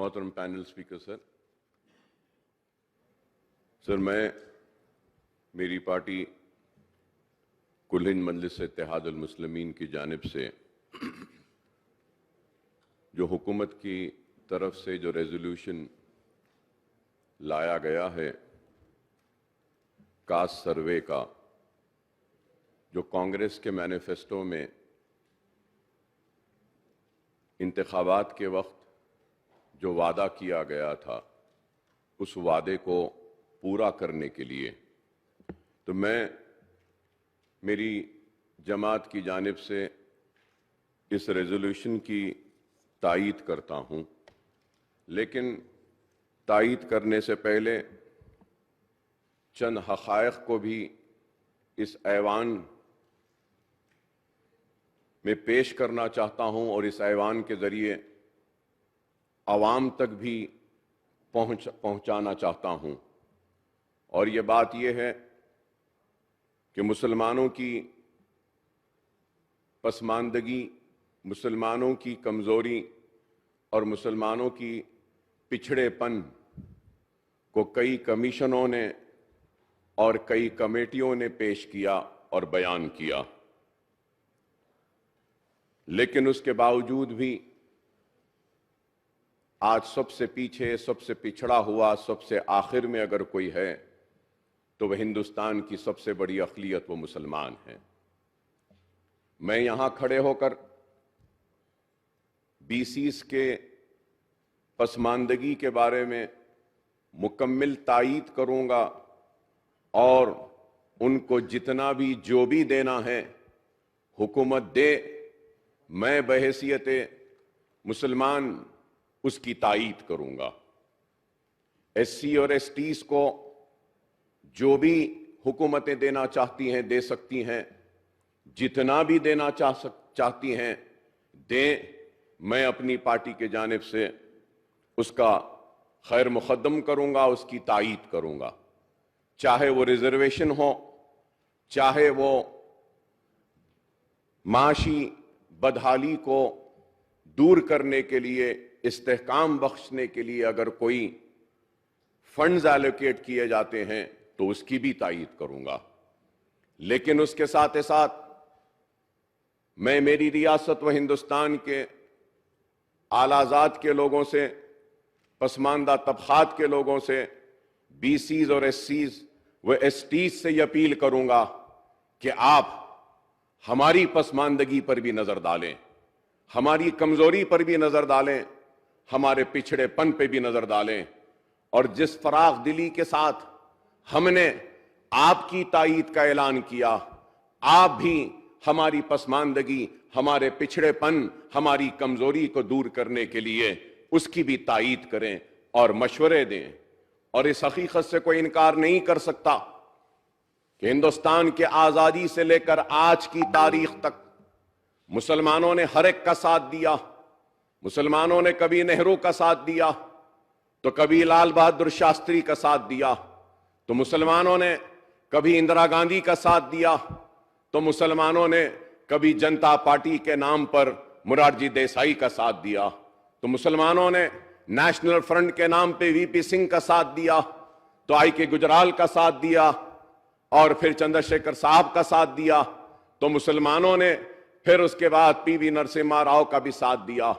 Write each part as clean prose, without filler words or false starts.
محترم panel speaker sir میری party کل ہند مجلس اتحاد المسلمین کی جانب سے جو حکومت کی طرف سے جو ریزولوشن لایا گیا ہے کاسٹ سروے کا، جو کانگریس کے مینیفیسٹو میں انتخابات کے وقت جو وعدہ کیا گیا تھا، اس وعدے کو پورا کرنے کے لیے تو میری جماعت کی جانب سے اس ریزولوشن کی تائید کرتا ہوں، لیکن تائید کرنے سے پہلے چند حقائق کو بھی اس ایوان میں پیش کرنا چاہتا ہوں اور اس ایوان کے ذریعے عوام تک بھی پہنچانا چاہتا ہوں۔ اور یہ بات یہ ہے کہ مسلمانوں کی پسماندگی، مسلمانوں کی کمزوری اور مسلمانوں کی پچھڑے پن کو کئی کمیشنوں نے اور کئی کمیٹیوں نے پیش کیا اور بیان کیا، لیکن اس کے باوجود بھی آج سب سے پیچھے، سب سے پچھڑا ہوا، سب سے آخر میں اگر کوئی ہے تو وہ ہندوستان کی سب سے بڑی اقلیت وہ مسلمان ہیں۔ میں یہاں کھڑے ہو کر BCs کے پسماندگی کے بارے میں مکمل تائید کروں گا اور ان کو جتنا بھی جو بھی دینا ہے حکومت دے، میں بحیثیت مسلمان اس کی تائید کروں گا۔ SC اور STs کو جو بھی حکومتیں دینا چاہتی ہیں دے سکتی ہیں، جتنا بھی دینا چاہتی ہیں دیں، میں اپنی پارٹی کے جانب سے اس کا خیر مقدم کروں گا، اس کی تائید کروں گا، چاہے وہ ریزرویشن ہو، چاہے وہ معاشی بدحالی کو دور کرنے کے لیے، استحکام بخشنے کے لیے اگر کوئی فنڈز ایلوکیٹ کیے جاتے ہیں تو اس کی بھی تائید کروں گا۔ لیکن اس کے ساتھ ساتھ میں میری ریاست و ہندوستان کے اعلیٰ ذات کے لوگوں سے، پسماندہ طبقات کے لوگوں سے، BCs اور SCs و STs سے یہ اپیل کروں گا کہ آپ ہماری پسماندگی پر بھی نظر ڈالیں، ہماری کمزوری پر بھی نظر ڈالیں، ہمارے پچھڑے پن پہ بھی نظر ڈالیں، اور جس فراخ دلی کے ساتھ ہم نے آپ کی تائید کا اعلان کیا، آپ بھی ہماری پسماندگی، ہمارے پچھڑے پن، ہماری کمزوری کو دور کرنے کے لیے اس کی بھی تائید کریں اور مشورے دیں۔ اور اس حقیقت سے کوئی انکار نہیں کر سکتا کہ ہندوستان کے آزادی سے لے کر آج کی تاریخ تک مسلمانوں نے ہر ایک کا ساتھ دیا۔ مسلمانوں نے کبھی نہرو کا ساتھ دیا تو کبھی لال بہادر شاستری کا ساتھ دیا، تو مسلمانوں نے کبھی اندرا گاندھی کا ساتھ دیا، تو مسلمانوں نے کبھی جنتا پارٹی کے نام پر مرارجی دیسائی کا ساتھ دیا، تو مسلمانوں نے نیشنل فرنٹ کے نام پہ VP سنگھ کا ساتھ دیا، تو IK گجرال کا ساتھ دیا، اور پھر چندر شیکھر صاحب کا ساتھ دیا، تو مسلمانوں نے پھر اس کے بعد PV نرسمہا راؤ کا بھی ساتھ دیا،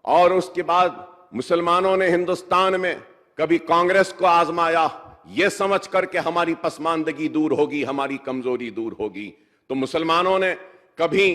اور اس کے بعد مسلمانوں نے ہندوستان میں کبھی کانگریس کو آزمایا یہ سمجھ کر کہ ہماری پسماندگی دور ہوگی، ہماری کمزوری دور ہوگی، تو مسلمانوں نے کبھی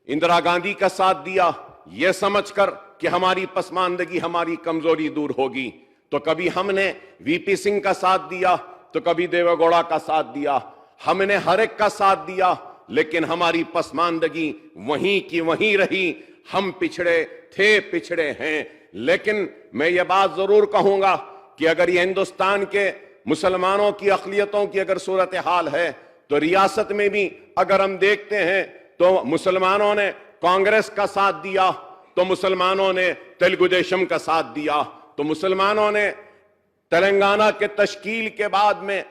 اندرا گاندھی کا ساتھ دیا یہ سمجھ کر کہ ہماری پسماندگی، ہماری کمزوری دور ہوگی، تو کبھی ہم نے VP سنگھ کا ساتھ دیا تو کبھی دیوے گوڑا کا ساتھ دیا، ہم نے ہر ایک کا ساتھ دیا، لیکن ہماری پسماندگی وہیں کی وہیں رہی۔ ہم پچھڑے تھے، پچھڑے ہیں، لیکن میں یہ بات ضرور کہوں گا کہ اگر یہ ہندوستان کے مسلمانوں کی اقلیتوں کی اگر صورتحال ہے تو ریاست میں بھی اگر ہم دیکھتے ہیں تو مسلمانوں نے کانگریس کا ساتھ دیا، تو مسلمانوں نے تیلگو دیشم کا ساتھ دیا، تو مسلمانوں نے تلنگانہ کے تشکیل کے بعد میں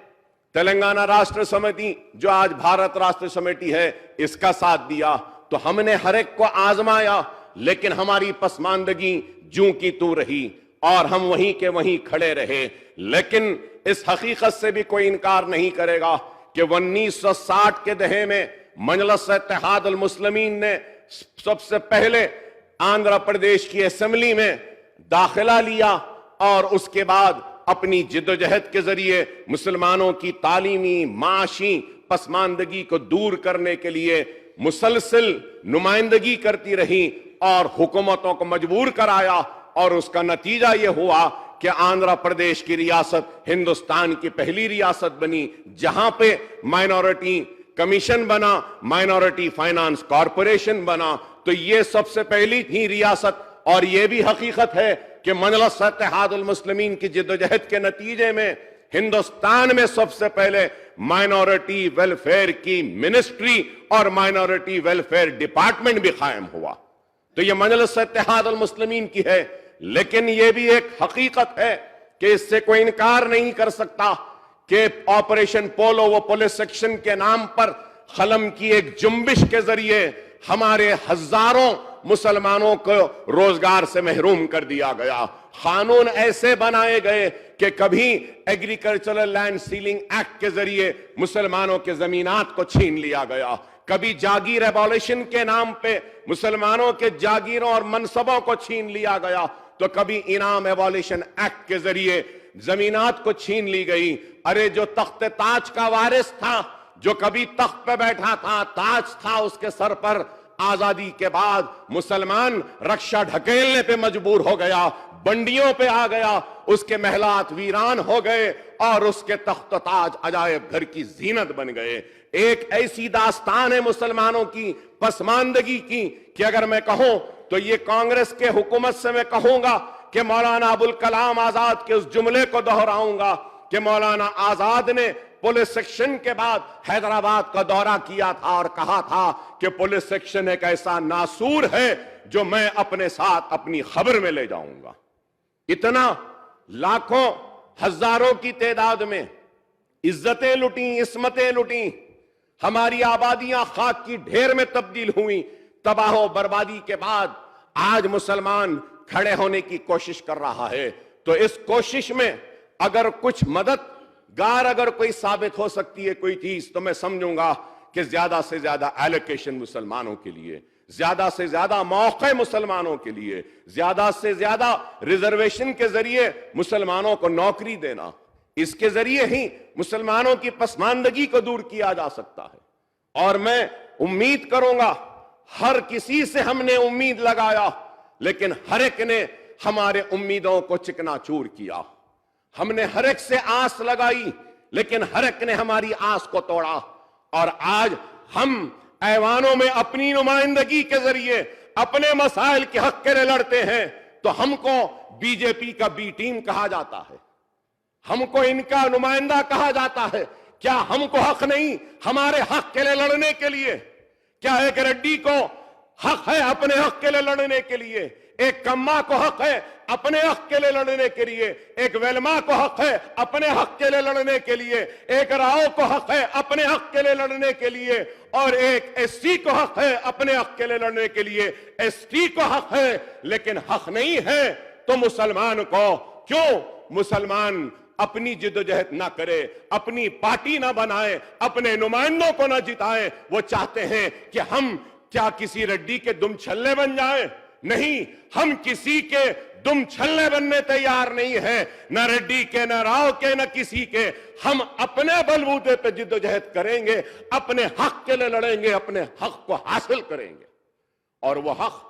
تلنگانہ راشٹر سمیتی جو آج بھارت راشٹر سمیتی ہے اس کا ساتھ دیا، تو ہم نے ہر ایک کو آزمایا، لیکن ہماری پسماندگی جوں کی تو رہی، اور ہم وہیں کے وہیں کھڑے رہے. لیکن اس حقیقت سے بھی کوئی انکار نہیں کرے گا کہ 1960 کے دہے میں مجلس اتحاد المسلمین نے سب سے پہلے آندھرا پردیش کی اسمبلی میں داخلہ لیا اور اس کے بعد اپنی جدوجہد کے ذریعے مسلمانوں کی تعلیمی معاشی پسماندگی کو دور کرنے کے لیے مسلسل نمائندگی کرتی رہی اور حکومتوں کو مجبور کرایا. اور اس کا نتیجہ یہ ہوا کہ آندھرا پردیش کی ریاست ہندوستان کی پہلی ریاست بنی جہاں پہ مائنورٹی کمیشن بنا, مائنورٹی فائنانس کارپوریشن بنا. تو یہ سب سے پہلی تھی ریاست. اور یہ بھی حقیقت ہے کہ مجلس اتحاد المسلمین کی جدوجہد کے نتیجے میں ہندوستان میں سب سے پہلے مائنورٹی ویلفیئر کی منسٹری اور مائنورٹی ویلفیئر ڈپارٹمنٹ بھی قائم ہوا. تو یہ مجلس اتحاد المسلمین کی ہے. لیکن یہ بھی ایک حقیقت ہے کہ اس سے کوئی انکار نہیں کر سکتا کہ آپریشن پولو و پولیس سیکشن کے نام پر قلم کی ایک جنبش کے ذریعے ہمارے ہزاروں مسلمانوں کو روزگار سے محروم کر دیا گیا. قانون ایسے بنائے گئے کہ کبھی ایگریکلچرل لینڈ سیلنگ ایکٹ کے ذریعے مسلمانوں کے زمینات کو چھین لیا گیا, کبھی جاگیر ایبولیشن کے نام پہ مسلمانوں کے جاگیروں اور منصبوں کو چھین لیا گیا, تو کبھی انعام ایبولیشن ایکٹ کے ذریعے زمینات کو چھین لی گئی. ارے جو تخت تاج کا وارث تھا, جو کبھی تخت پہ بیٹھا تھا, تاج تھا اس کے سر پر, آزادی کے بعد مسلمان رکشہ ڈھکیلنے پہ مجبور ہو گیا, بنڈیوں پہ آ گیا, اس کے محلات ویران ہو گئے اور اس کے تخت و تاج عجائب گھر کی زینت بن گئے. ایک ایسی داستان ہے مسلمانوں کی پسماندگی کی کہ اگر میں کہوں تو یہ کانگریس کے حکومت سے میں کہوں گا کہ مولانا ابوالکلام آزاد کے اس جملے کو دہراؤں گا کہ مولانا آزاد نے پولیس سیکشن کے بعد حیدرآباد کا دورہ کیا تھا اور کہا تھا کہ پولیس سیکشن ایک ایسا ناسور ہے جو میں اپنے ساتھ اپنی خبر میں لے جاؤں گا. اتنا لاکھوں ہزاروں کی تعداد میں عزتیں لٹیں, عصمتیں لٹیں, ہماری آبادیاں خاک کی ڈھیر میں تبدیل ہوئیں. تباہ و بربادی کے بعد آج مسلمان کھڑے ہونے کی کوشش کر رہا ہے. تو اس کوشش میں اگر کچھ مددگار اگر کوئی ثابت ہو سکتی ہے کوئی چیز, تو میں سمجھوں گا کہ زیادہ سے زیادہ ایلوکیشن مسلمانوں کے لیے, زیادہ سے زیادہ موقع مسلمانوں کے لیے, زیادہ سے زیادہ ریزرویشن کے ذریعے مسلمانوں کو نوکری دینا, اس کے ذریعے ہی مسلمانوں کی پسماندگی کو دور کیا جا سکتا ہے. اور میں امید کروں گا, ہر کسی سے ہم نے امید لگایا لیکن ہر ایک نے ہمارے امیدوں کو چکنا چور کیا. ہم نے ہر ایک سے آس لگائی لیکن ہر ایک نے ہماری آس کو توڑا. اور آج ہم ایوانوں میں اپنی نمائندگی کے ذریعے اپنے مسائل کے حق کے لیے لڑتے ہیں تو ہم کو بی جے پی کا بی ٹیم کہا جاتا ہے, ہم کو ان کا نمائندہ کہا جاتا ہے. کیا ہم کو حق نہیں ہمارے حق کے لیے لڑنے کے لیے؟ کیا ایک ریڈی کو حق ہے اپنے حق کے لیے لڑنے کے لیے؟ ایک کما کو حق ہے اپنے حق کے لیے لڑنے کے لیے؟ ایک ویلما کو حق ہے اپنے حق کے لیے لڑنے کے لیے؟ ایک راؤ کو حق ہے اپنے حق کے لیے لڑنے کے لیے؟ اور ایک ایس سی کو حق ہے اپنے حق کے لیے لڑنے کے لیے؟ ایس ٹی کو حق ہے لیکن حق نہیں ہے تو مسلمان کو کیوں مسلمان اپنی جدوجہد نہ کرے, اپنی پارٹی نہ بنائے, اپنے نمائندوں کو نہ جتائے؟ وہ چاہتے ہیں کہ ہم کیا کسی ریڈی کے دم چھلے بن جائیں؟ نہیں, ہم کسی کے دم چھلے بننے تیار نہیں ہیں, نہ ریڈی کے, نہ راؤ کے, نہ کسی کے. ہم اپنے بلبوتے پہ جدوجہد کریں گے, اپنے حق کے لیے لڑیں گے, اپنے حق کو حاصل کریں گے. اور وہ حق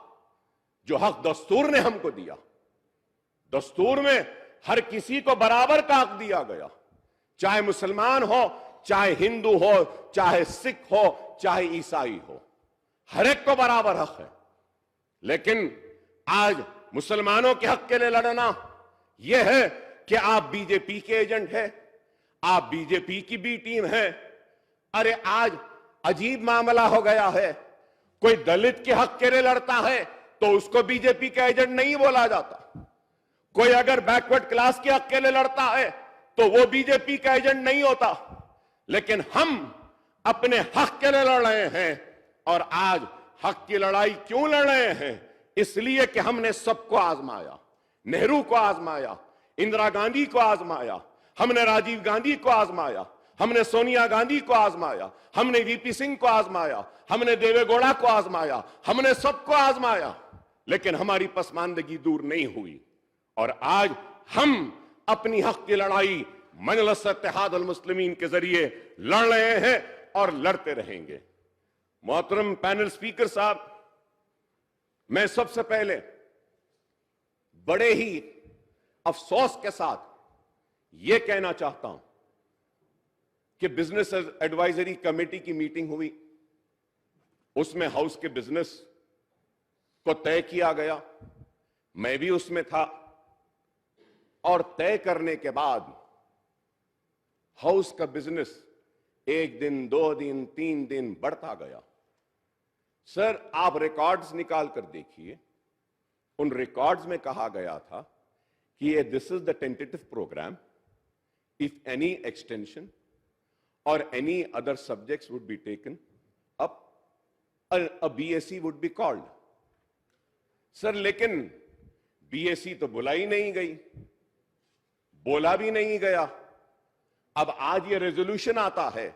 جو حق دستور نے ہم کو دیا, دستور میں ہر کسی کو برابر کا حق دیا گیا, چاہے مسلمان ہو, چاہے ہندو ہو, چاہے سکھ ہو, چاہے عیسائی ہو, ہر ایک کو برابر حق ہے. لیکن آج مسلمانوں کے حق کے لیے لڑنا یہ ہے کہ آپ بی جے پی کے ایجنٹ ہیں, آپ بی جے پی کی بی ٹیم ہیں. ارے آج عجیب معاملہ ہو گیا ہے, کوئی دلت کے حق کے لیے لڑتا ہے تو اس کو بی جے پی کا ایجنٹ نہیں بولا جاتا. کوئی اگر بیکورڈ کلاس کے حق کے لیے لڑتا ہے تو وہ بی جے پی کا ایجنٹ نہیں ہوتا. لیکن ہم اپنے حق کے لیے لڑ رہے ہیں. اور آج حق کی لڑائی کیوں لڑ رہے ہیں؟ اس لیے کہ ہم نے سب کو آزمایا. नेहरू को आजमाया, इंदिरा गांधी को आजमाया, हमने राजीव गांधी को आजमाया, हमने सोनिया गांधी को आजमाया, हमने वीपी सिंह को आजमाया, हमने देवेगौड़ा को आजमाया, हमने सबको आजमाया, लेकिन हमारी पसमानदगी दूर नहीं हुई। और आज हम अपनी हक की लड़ाई मजलिस इत्तेहाद अल मुस्लिमीन के जरिए लड़ रहे हैं और लड़ते रहेंगे। मोहतरम पैनल स्पीकर साहब, मैं सबसे पहले बड़े ही अफसोस के साथ यह कहना चाहता हूं कि बिजनेस एडवाइजरी कमेटी की मीटिंग हुई, उसमें हाउस के बिजनेस को तय किया गया, मैं भी उसमें था, और तय करने के बाद हाउस का बिजनेस 1 दिन, 2 दिन, 3 दिन बढ़ता गया। सर, आप रिकॉर्ड्स निकाल कर देखिए, उन रिकॉर्ड्स में कहा गया था कि ये this is the tentative programme, if any extension और any other subjects would be taken up, a BSc would be called. Sir, लेकिन बीएससी तो बुलाई नहीं गई, बोला भी नहीं गया। अब आज ये रेजोल्यूशन आता है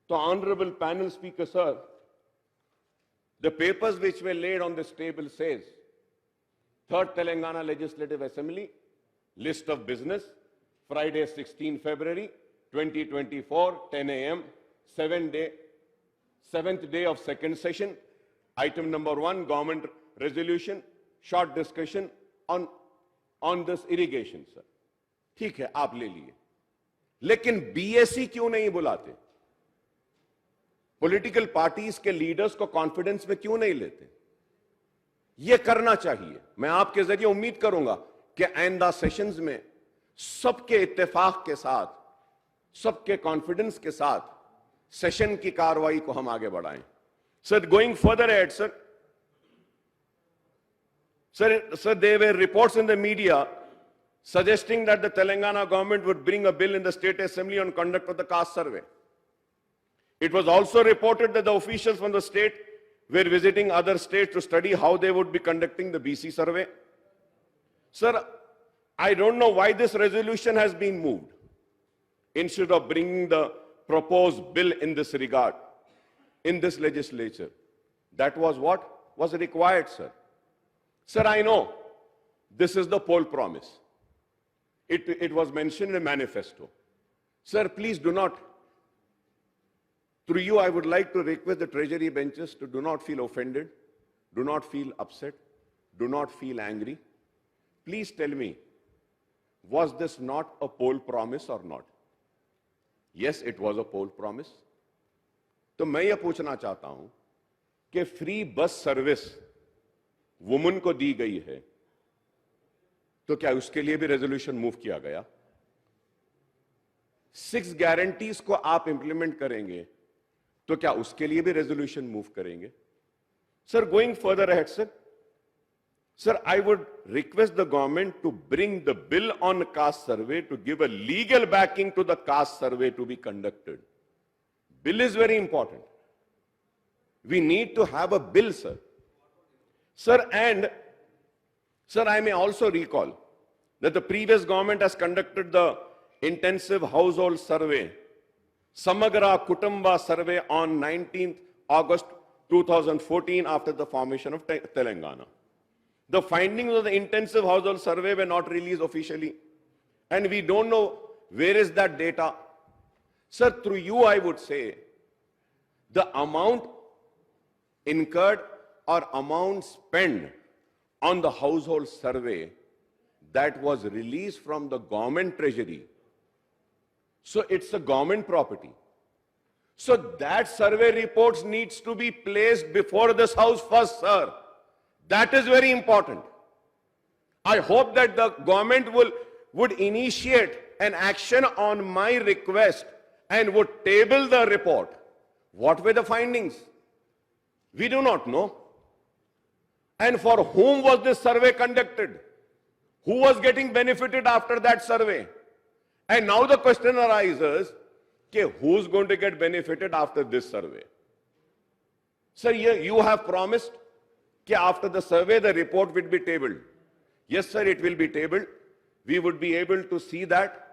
तो honourable panel speaker sir, the papers which were laid on this table says, 3rd Telangana Legislative Assembly, list of business, Friday 16 February 2024, 10 a.m., 7th day of second session. Item number 1, government resolution, short discussion on this irrigation, sir. ठीक है, आप ले लिए, लेकिन BSc क्यों नहीं बुलाते? Political parties के लीडर्स को कॉन्फिडेंस में क्यों नहीं लेते? यह करना चाहिए। मैं आपके जरिए उम्मीद करूंगा कि आइंदा सेशंस में सबके इत्तेफाक के साथ, सबके कॉन्फिडेंस के साथ सेशन की कार्रवाई को हम आगे बढ़ाएं। Sir, going further ahead, sir, there were reports in the media suggesting that the Telangana government would bring a bill in the State Assembly on conduct of the caste survey. It was also reported that the officials from the state were visiting other states to study how they would be conducting the BC survey. Sir, I don't know why this resolution has been moved instead of bringing the proposed bill in this regard in this legislature. That was what was required, sir. Sir, I know this is the poll promise. It was mentioned in the manifesto. Sir, please do not, through you, I would like to request the treasury benches to do not feel offended, do not feel upset, do not feel angry. Please tell me, was this not a poll promise or not? Yes, it was a poll promise. तो मैं ये पूछना चाहता हूं कि free bus service women को दी गई है, तो क्या उसके लिए भी रेजोल्यूशन मूव किया गया? 6 गारंटीज को आप इंप्लीमेंट करेंगे, तो क्या उसके लिए भी रेजोल्यूशन मूव करेंगे? Sir, going further ahead, sir, I would request the government to bring the bill on caste survey to give a legal backing to the caste survey to be conducted. Bill is very important. We need to have a bill, sir. Sir, and sir, I may also recall that the previous government has conducted the intensive household survey, Samagra Kutumba survey, on 19th August 2014 after the formation of Telangana. The findings of the intensive household survey were not released officially, and we don't know where is that data. Sir, through you, I would say the amount incurred or amount spent on the household survey that was released from the government treasury, so it's a government property. So that survey reports needs to be placed before this house first, sir. That is very important. I hope that the government would initiate an action on my request and would table the report. What were the findings? We do not know. And for whom was this survey conducted? Who was getting benefited after that survey? And now the question arises, okay, who's going to get benefited after this survey? Sir, you have promised that after the survey, the report will be tabled. Yes, sir, it will be tabled. We would be able to see that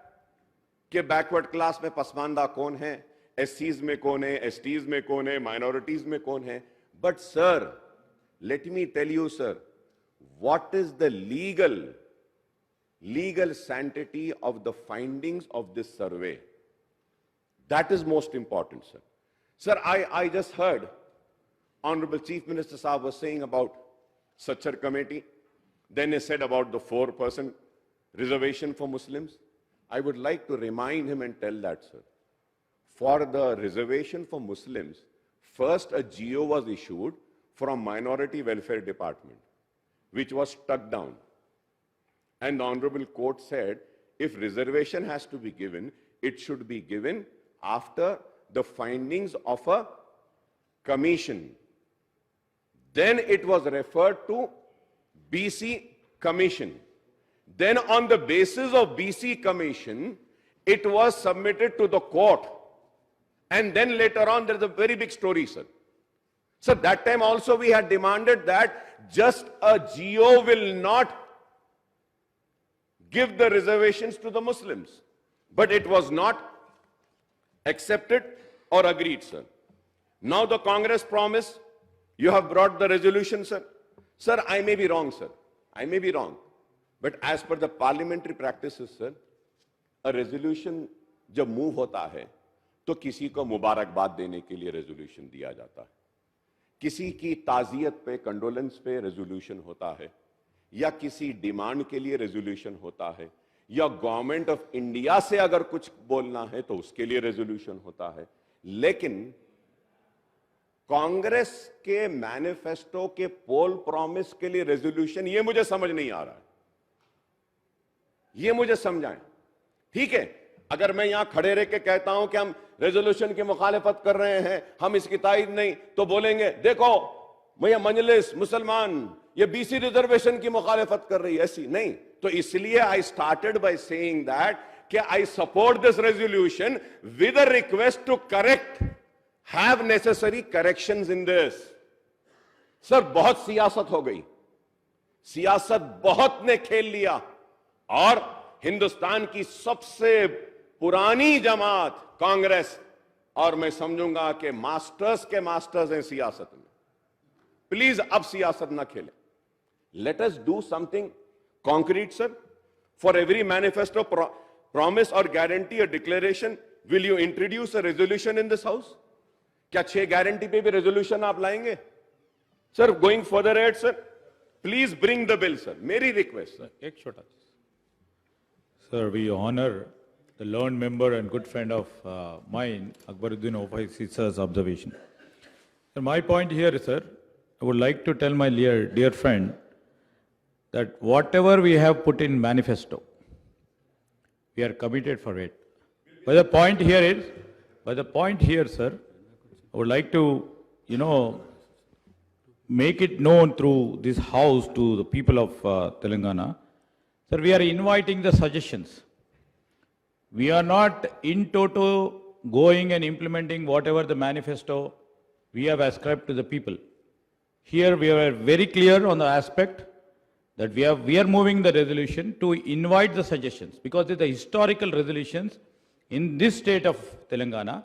कि backward class में पसमानदा कौन है, एससीज में कौन है, STs में कौन है, माइनॉरिटीज में कौन है. But sir, let me tell you sir, what is the legal sanctity of the findings of this survey? That is most important, sir. Sir, I just heard Honorable Chief Minister Saab was saying about Sachar Committee. Then he said about the 4% reservation for Muslims. I would like to remind him and tell that, sir. For the reservation for Muslims, first a GO was issued from Minority Welfare Department, which was struck down. And the Honorable Court said, if reservation has to be given, it should be given after the findings of a commission. Then it was referred to BC Commission. Then on the basis of BC Commission, it was submitted to the court. And then later on, there's a very big story, sir. So that time also we had demanded that just a GO will not give the reservations to the Muslims. But it was not accepted or agreed, sir. Now the Congress promised, you have brought the resolution, sir. Sir, I may be wrong, sir. I may be wrong. But as per the parliamentary practices, sir, a resolution जब move होता है तो किसी को मुबारकबाद देने के लिए resolution दिया जाता है, किसी की ताज़ियत पे, कंडोलेंस पे resolution होता है, या किसी डिमांड के लिए resolution होता है, या गवर्नमेंट ऑफ इंडिया से अगर कुछ बोलना है तो उसके लिए resolution होता है. लेकिन कांग्रेस के मैनिफेस्टो के पोल प्रॉमिस के लिए रेजोल्यूशन, ये मुझे समझ नहीं आ रहा है. ये मुझे समझाएं. ठीक है, अगर मैं यहां खड़े रह के कहता हूं कि हम रेजोल्यूशन की मुखालिफत कर रहे हैं, हम इसकी तायद नहीं, तो बोलेंगे देखो भैया मजलिस मुसलमान ये बीसी रिजर्वेशन की मुखालिफत कर रही है. ऐसी नहीं. तो इसलिए I started by saying that कि I support this resolution with a request to correct, have necessary corrections in this. Sir, बहुत सियासत हो गई, सियासत बहुत ने खेल लिया, और हिंदुस्तान की सबसे पुरानी जमात कांग्रेस, और मैं समझूंगा कि मास्टर्स के मास्टर्स हैं सियासत में. प्लीज अब सियासत ना खेलें. Let us do something concrete, sir. For every manifesto promise और guarantee, a declaration, will you introduce a resolution in this house? क्या 6 गारंटी पे भी रेजोल्यूशन आप लाएंगे? Sir, going further at, sir, please bring the bill, sir. मेरी request, sir. एक छोटा sir, we honour the learned member and good friend of mine, Akbaruddin Owaisi sir's observation. So my point here, sir, I would like to tell my dear friend that whatever we have put in manifesto, we are committed for it. But the point here, sir, I would like to, make it known through this house to the people of Telangana. Sir, we are inviting the suggestions. We are not in toto going and implementing whatever the manifesto we have ascribed to the people. Here we are very clear on the aspect that we are moving the resolution to invite the suggestions, because it's the historical resolutions in this state of Telangana.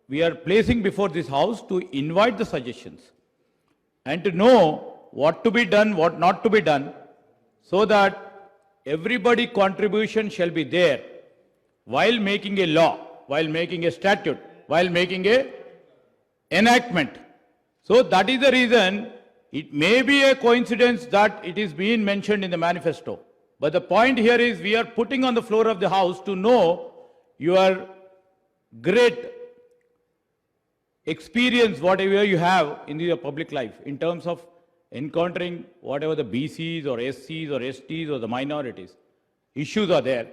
We are placing before this house to invite the suggestions and to know what to be done, what not to be done, so that everybody contribution shall be there while making a law, while making a statute, while making a enactment. So that is the reason it may be a coincidence that it is being mentioned in the manifesto. But the point here is we are putting on the floor of the house to know your great experience, whatever you have in your public life in terms of encountering whatever the BCs or SCs or STs or the minorities issues are there.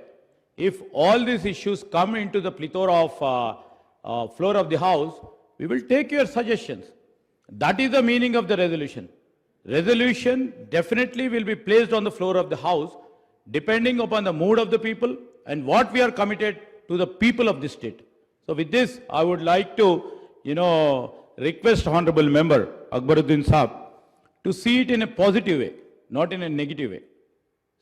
If all these issues come into the plethora of floor of the house, we will take your suggestions. That is the meaning of the resolution. Resolution definitely will be placed on the floor of the house depending upon the mood of the people and what we are committed to the people of this state. So with this, I would like to request Honorable Member Akbaruddin Saab to see it in a positive way. not in a negative way.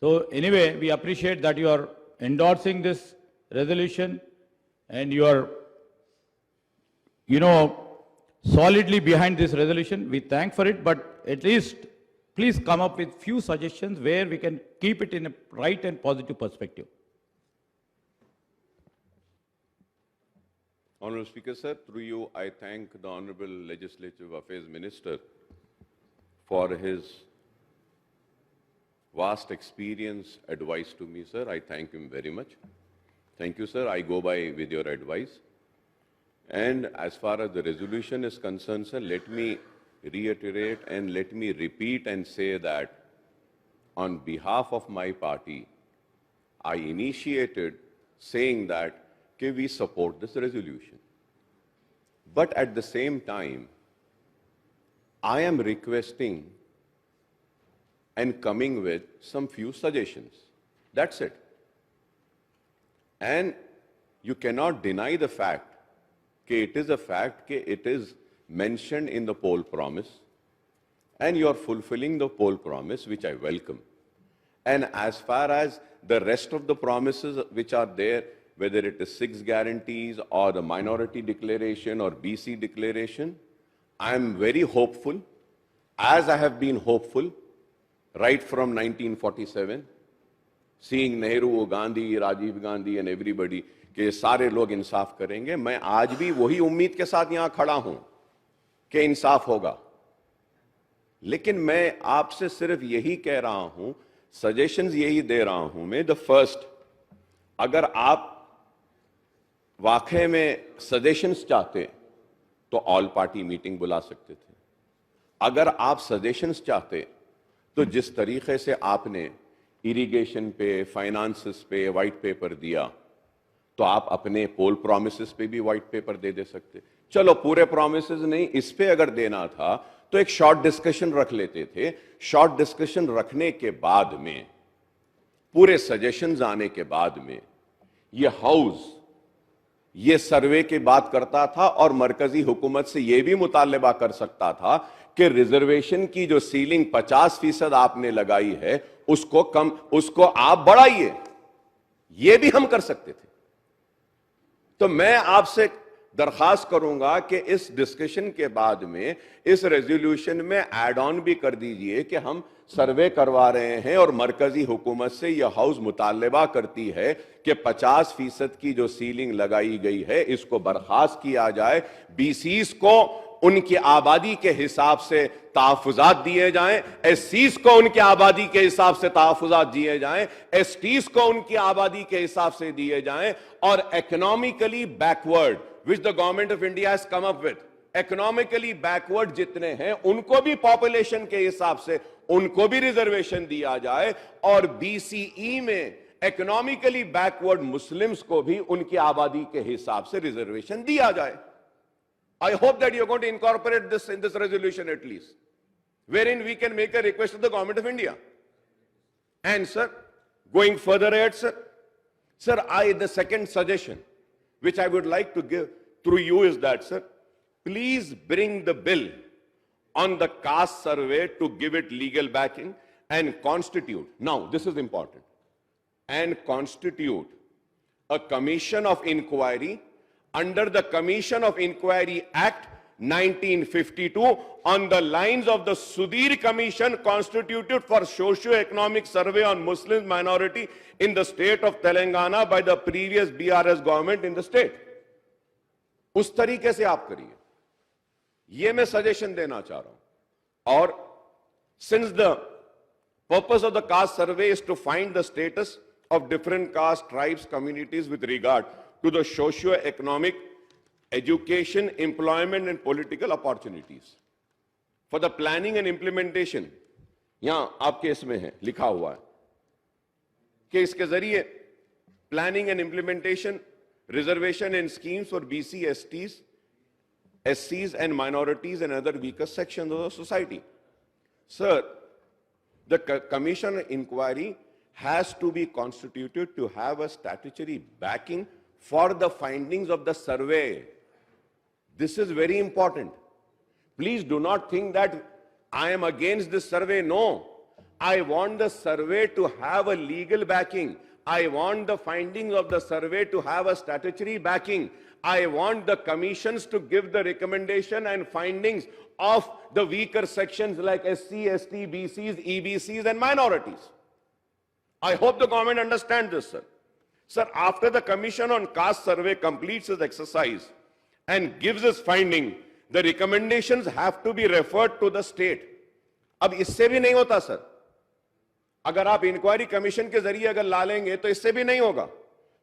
So anyway, we appreciate that you are endorsing this resolution and you are, solidly behind this resolution. We thank for it, but at least please come up with few suggestions where we can keep it in a right and positive perspective. Honorable Speaker, sir, through you, I thank the Honorable Legislative Affairs Minister for his vast experience, advice to me, sir. I thank him very much. Thank you, sir. I go by with your advice. And as far as the resolution is concerned, sir, let me reiterate and let me repeat and say that on behalf of my party, I initiated saying that we support this resolution. But at the same time, I am requesting and coming with some few suggestions. That's it. And you cannot deny the fact that it is a fact that it is mentioned in the poll promise, and you are fulfilling the poll promise, which I welcome. And as far as the rest of the promises which are there, whether it is 6 guarantees or the minority declaration or BC declaration, I am very hopeful, as I have been hopeful right from 1947, seeing Nehru, Gandhi, Rajiv Gandhi and everybody, कि सारे लोग इंसाफ करेंगे. मैं आज भी वही उम्मीद के साथ यहां खड़ा हूं कि इंसाफ होगा. लेकिन मैं आपसे सिर्फ यही कह रहा हूं, सजेशंस यही दे रहा हूं मैं. द फर्स्ट, अगर आप वाकई में सजेशंस चाहते तो ऑल पार्टी मीटिंग बुला सकते थे. अगर आप सजेशंस चाहते तो जिस तरीके से आपने इरिगेशन पे, फाइनेंसेस पे व्हाइट पेपर दिया, तो आप अपने पोल प्रोमिसेस पे भी व्हाइट पेपर दे सकते. चलो पूरे प्रोमिसेस नहीं, इस पे अगर देना था तो एक शॉर्ट डिस्कशन रख लेते थे. शॉर्ट डिस्कशन रखने के बाद में, पूरे सजेशंस आने के बाद में, ये हाउस ये सर्वे की बात करता था और मरकजी हुकूमत से यह भी मुतालबा कर सकता था कि रिजर्वेशन की जो सीलिंग 50% आपने लगाई है, उसको आप बढ़ाइए. यह भी हम कर सकते थे. तो मैं आपसे दरखास्त करूंगा कि इस डिस्कशन के बाद में इस रेजोल्यूशन में ऐड ऑन भी कर दीजिए कि हम सर्वे करवा रहे हैं और मरकजी हुकूमत से यह हाउस मुतालबा करती है कि 50% की जो सीलिंग लगाई गई है, इसको बर्खास्त किया जाए. बीसीस को उनकी आबादी के हिसाब से तहफ़्फ़ुज़ात दिए जाएं, एससीज को उनकी आबादी के हिसाब से तहफ़्फ़ुज़ात दिए जाएं, एसटीज को उनकी आबादी के हिसाब से दिए जाएं, और economically backward, which the government of India has come up with, economically backward जितने हैं उनको भी पॉपुलेशन के हिसाब से उनको भी रिजर्वेशन दिया जाए, और बीसीई में इकोनॉमिकली बैकवर्ड मुस्लिम्स को भी उनकी आबादी के हिसाब से रिजर्वेशन दिया जाए. I hope that you're going to incorporate this in this resolution at least, wherein we can make a request to the government of India. And sir, going further ahead, sir, the second suggestion which I would like to give through you is that, sir, please bring the bill on the caste survey to give it legal backing and constitute, now this is important, and constitute a commission of inquiry under the Commission of Inquiry Act 1952 on the lines of the Sudhir Commission constituted for socio-economic survey on Muslim minority in the state of Telangana by the previous BRS government in the state. उस तरीके से आप करिए, ये मैं suggestion देना चाह रहा हूं. और since the purpose of the caste survey is to find the status of different caste, tribes, communities with regard to the socio-economic, education, employment and political opportunities. For the planning and implementation, यहां आपके इसमें है, लिखा हुआ है कि इसके जरिए planning and implementation, reservation and schemes for BC, STs, SCs and minorities and other weaker sections of the society. Sir, the commission inquiry has to be constituted to have a statutory backing for the findings of the survey. This is very important. Please do not think that I am against this survey. No, I want the survey to have a legal backing. I want the findings of the survey to have a statutory backing. I want the commissions to give the recommendation and findings of the weaker sections like SC, ST, BCs, EBCs and minorities. I hope the government understands this, sir. Sir, after the Commission on Caste Survey completes its exercise and gives its finding, the recommendations have to be referred to the state. अब इससे भी नहीं होता sir. अगर आप inquiry commission के जरिए अगर ला लेंगे तो इससे भी नहीं होगा.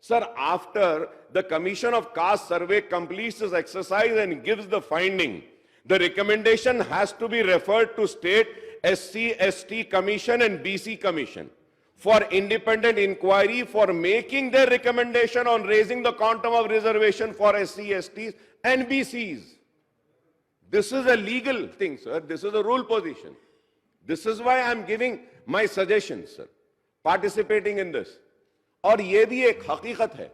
Sir, after the Commission of Caste Survey completes its exercise and gives the finding, the recommendation has to be referred to state, SC, ST Commission and BC Commission for independent inquiry for making their recommendation on raising the quantum of reservation for SC, STs and BCs. This is a legal thing, sir. This is a rule position. This is why I'm giving my suggestions, sir, participating in this. और ये भी एक हकीकत है,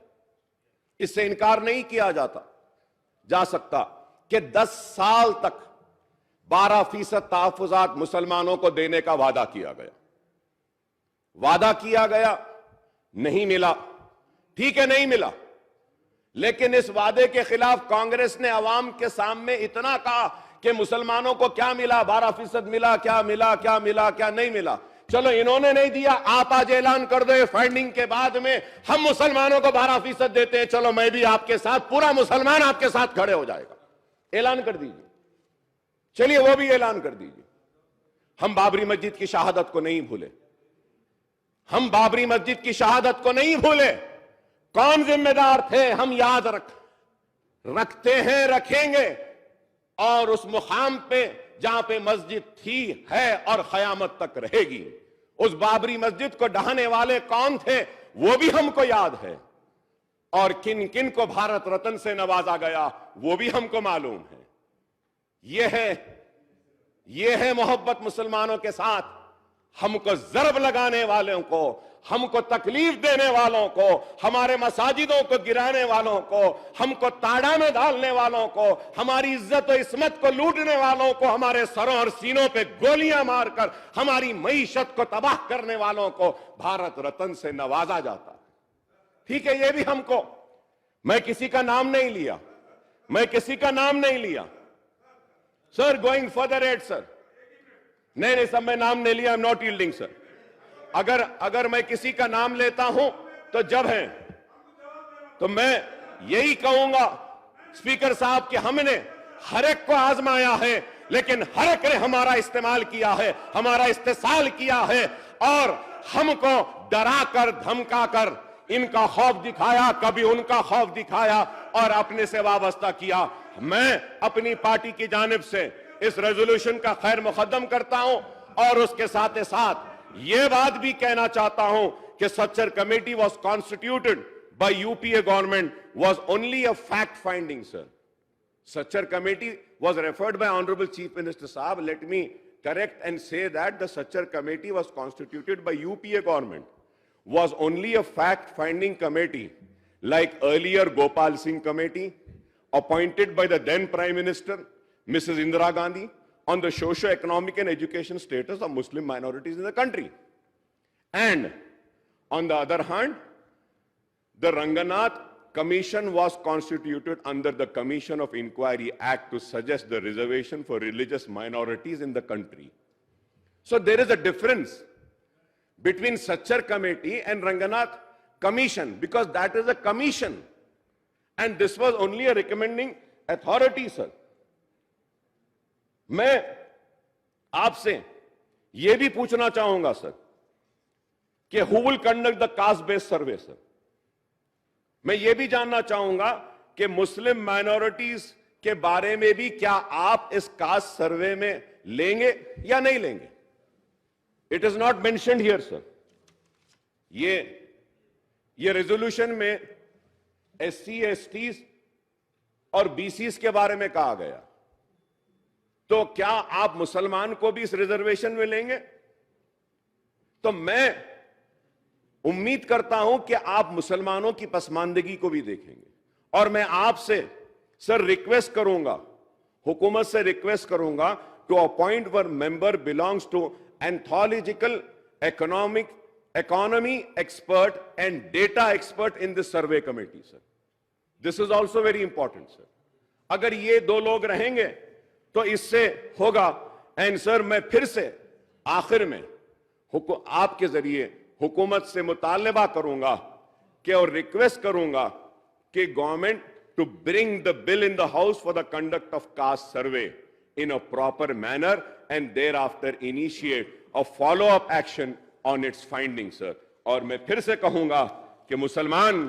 इससे इनकार नहीं किया जा सकता कि 10 साल तक 12% तहफ्फुज़ात मुसलमानों को देने का वादा किया गया, नहीं मिला. ठीक है, नहीं मिला, लेकिन इस वादे के खिलाफ कांग्रेस ने अवाम के सामने इतना कहा कि मुसलमानों को क्या मिला, 12% मिला, क्या नहीं मिला. चलो इन्होंने नहीं दिया, आप आज ऐलान कर दो फाइंडिंग के बाद में हम मुसलमानों को 12% देते हैं, चलो मैं भी आपके साथ, पूरा मुसलमान आपके साथ खड़े हो जाएगा. ऐलान कर दीजिए, चलिए वो भी ऐलान कर दीजिए. हम बाबरी मस्जिद की शहादत को नहीं भूले, हम बाबरी मस्जिद की शहादत को नहीं भूले. कौन जिम्मेदार थे हम याद रखते हैं, रखेंगे. और उस मुकाम पे जहां पे मस्जिद थी, है और कयामत तक रहेगी, उस बाबरी मस्जिद को ढहाने वाले कौन थे वो भी हमको याद है. और किन किन को भारत रत्न से नवाजा गया वो भी हमको मालूम है. ये है मोहब्बत मुसलमानों के साथ. हमको जरब लगाने वालों को, हमको तकलीफ देने वालों को, हमारे मसाजिदों को गिराने वालों को, हमको ताड़ा में डालने वालों को, हमारी इज्जत और इस्मत को लूटने वालों को, हमारे सरों और सीनों पे गोलियां मारकर हमारी मईशत को तबाह करने वालों को भारत रत्न से नवाजा जाता है. ठीक है, ये भी हमको, मैं किसी का नाम नहीं लिया, sir. Going further at sir, नहीं सब मैं नाम नहीं लिया. I am not yielding sir. अगर मैं किसी का नाम लेता हूं तो जब है तो मैं यही कहूंगा स्पीकर साहब कि हमने हर एक को आजमाया है, लेकिन हर एक ने हमारा इस्तेमाल किया है, हमारा इस्तेसाल किया है और हमको डरा कर धमका कर इनका खौफ दिखाया, कभी उनका खौफ दिखाया और अपने से वाबस्ता किया. मैं अपनी पार्टी की जानिब से इस रेजोल्यूशन का खैर मुकद्दम करता हूं और उसके साथ साथ ये बात भी कहना चाहता हूं कि Sachar committee was constituted by UPA government was only a fact finding, sir. Sachar committee was referred by Honorable Chief Minister Saab. Let me correct and say that the Sachar committee was constituted by UPA government, was only a fact finding committee like earlier Gopal Singh committee appointed by the then Prime Minister Mrs. Indira Gandhi on the socio-economic and education status of Muslim minorities in the country. And on the other hand, the Ranganath Commission was constituted under the Commission of Inquiry Act to suggest the reservation for religious minorities in the country. So there is a difference between Sachar Committee and Ranganath Commission, because that is a commission and this was only a recommending authority, sir. मैं आपसे यह भी पूछना चाहूंगा sir कि who will conduct the caste based survey, sir? मैं यह भी जानना चाहूंगा कि मुस्लिम माइनॉरिटीज के बारे में भी क्या आप इस कास्ट सर्वे में लेंगे या नहीं लेंगे? It is not mentioned here, sir. ये रेजोल्यूशन में SC, STs और BCs के बारे में कहा गया. तो क्या आप मुसलमान को भी इस रिजर्वेशन में लेंगे? तो मैं उम्मीद करता हूं कि आप मुसलमानों की पसमानदगी को भी देखेंगे. और मैं आपसे सर रिक्वेस्ट करूंगा, हुकूमत से रिक्वेस्ट करूंगा to appoint one member belongs to anthological economy expert and data expert in the survey committee, sir. This is also very important, sir. अगर ये दो लोग रहेंगे तो इससे होगा. एंड सर, मैं फिर से आखिर में आपके जरिए हुकूमत से मुतालबा करूंगा कि और रिक्वेस्ट करूंगा कि government to bring the bill in the house for the conduct of caste survey in a proper manner and thereafter initiate a follow-up action on its findings, sir. और मैं फिर से कहूंगा कि मुसलमान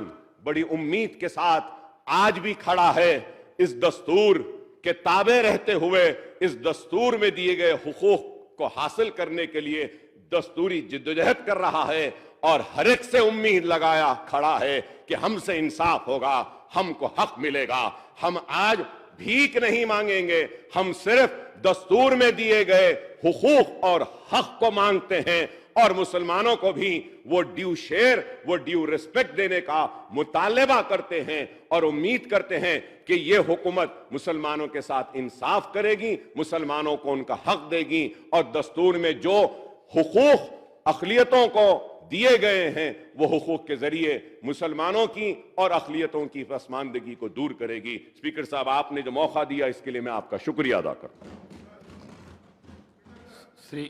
बड़ी उम्मीद के साथ आज भी खड़ा है इस दस्तूर के ताबे रहते हुए, इस दस्तूर में दिए गए हुकूक को हासिल करने के लिए दस्तूरी जिद्दोजहद कर रहा है और हर एक से उम्मीद लगाया खड़ा है कि हमसे इंसाफ होगा, हमको हक मिलेगा. हम आज भीख नहीं मांगेंगे, हम सिर्फ दस्तूर में दिए गए हुकूक और हक को मांगते हैं और मुसलमानों को भी वो ड्यू शेयर, वो ड्यू रिस्पेक्ट देने का मुतालबा करते हैं और उम्मीद करते हैं कि ये हुकूमत मुसलमानों के साथ इंसाफ करेगी, मुसलमानों को उनका हक देगी और दस्तूर में जो हुकूक अक़लियतों को दिए गए हैं वो हुकूक के जरिए मुसलमानों की और अक़लियतों की पसमानदगी को दूर करेगी. स्पीकर साहब, आपने जो मौका दिया इसके लिए मैं आपका शुक्रिया अदा करता हूं. श्री